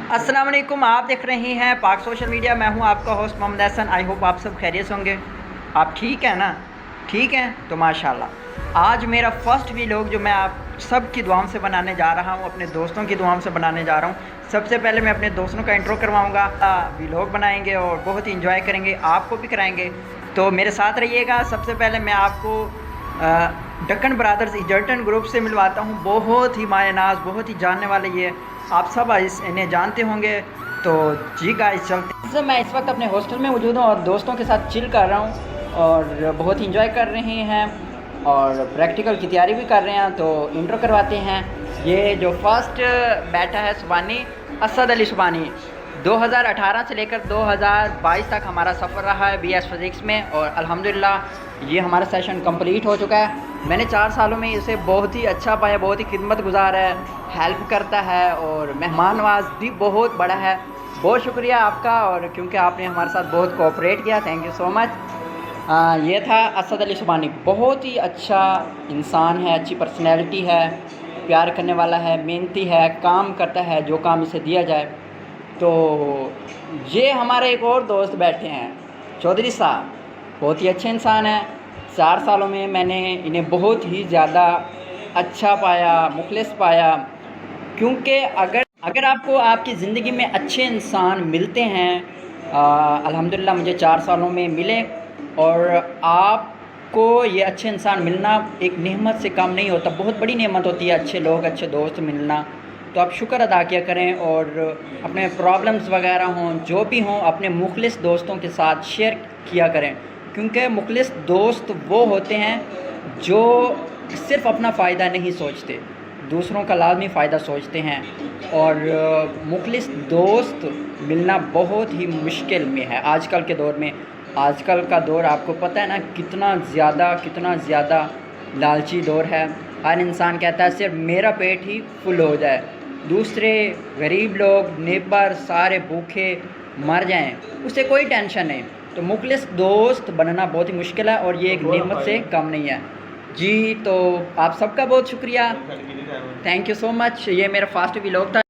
अस्सलाम वालेकुम, आप देख रहे हैं पाक सोशल मीडिया। मैं हूं आपका host Mohammad Hasan. I hope आप सब खैरियत होंगे। आप ठीक हैं ना? ठीक हैं तो माशाल्लाह। आज मेरा फर्स्ट व्लॉग जो मैं आप सब की दुआओं से बनाने जा रहा हूं, अपने दोस्तों की दुआओं से बनाने जा रहा हूं। सबसे पहले मैं अपने दोस्तों का इंट्रो करवाऊंगा, व्लॉग बनाएंगे और बहुत ही इंजॉय करेंगे, आपको भी कराएंगे। तो मेरे साथ रहिएगा। सबसे पहले मैं आपको डक्कन ब्रदर्स एजर्टन ग्रुप से मिलवाता हूँ। बहुत ही मायनाज, बहुत ही जानने वाले ये, आप सब इन्हें जानते होंगे। तो जी गाइस चलते। मैं इस वक्त अपने हॉस्टल में मौजूद हूँ और दोस्तों के साथ चिल कर रहा हूँ और बहुत ही इंजॉय कर रहे हैं और प्रैक्टिकल की तैयारी भी कर रहे हैं। तो इंट्रो करवाते हैं। ये जो फर्स्ट बैठा है सुबानी, असद अली सुबानी। 2018 से लेकर 2022 तक हमारा सफ़र रहा है बीएस फिज़िक्स में और अल्हम्दुलिल्लाह ये हमारा सेशन कंप्लीट हो चुका है। मैंने 4 सालों में इसे बहुत ही अच्छा पाया, बहुत ही खिदमत गुजार है, हेल्प करता है और मेहमान नवाज भी बहुत बड़ा है। बहुत शुक्रिया आपका, और क्योंकि आपने हमारे साथ बहुत कोऑपरेट किया, थैंक यू सो मच। ये था असद अली सुबानी। बहुत ही अच्छा इंसान है, अच्छी पर्सनैलिटी है, प्यार करने वाला है, मेहनती है, काम करता है जो काम इसे दिया जाए। तो ये हमारे एक और दोस्त बैठे हैं, चौधरी साहब। बहुत ही अच्छे इंसान हैं। 4 सालों में मैंने इन्हें बहुत ही ज़्यादा अच्छा पाया, मुखलिस पाया। क्योंकि अगर आपको आपकी ज़िंदगी में अच्छे इंसान मिलते हैं, अल्हम्दुलिल्लाह मुझे 4 सालों में मिले, और आपको ये अच्छे इंसान मिलना एक नेमत से कम नहीं होता, बहुत बड़ी नेमत होती है अच्छे लोग, अच्छे दोस्त मिलना। तो आप शुक्र अदा किया करें और अपने प्रॉब्लम्स वगैरह हों, जो भी हों, अपने मुखलिस दोस्तों के साथ शेयर किया करें। क्योंकि मुखलिस दोस्त वो होते हैं जो सिर्फ़ अपना फ़ायदा नहीं सोचते, दूसरों का लाज़मी फ़ायदा सोचते हैं। और मुखलिस दोस्त मिलना बहुत ही मुश्किल में है आजकल के दौर में। आजकल का दौर आपको पता है ना, कितना ज़्यादा लालची दौर है। हर इंसान कहता है सिर्फ मेरा पेट ही फुल हो जाए, दूसरे गरीब लोग, नेबर सारे भूखे मर जाएं, उसे कोई टेंशन नहीं। तो मुखलिस दोस्त बनना बहुत ही मुश्किल है और ये एक नेमत से कम नहीं है जी। तो आप सबका बहुत शुक्रिया, थैंक यू सो मच। ये मेरा फर्स्ट व्लॉग था।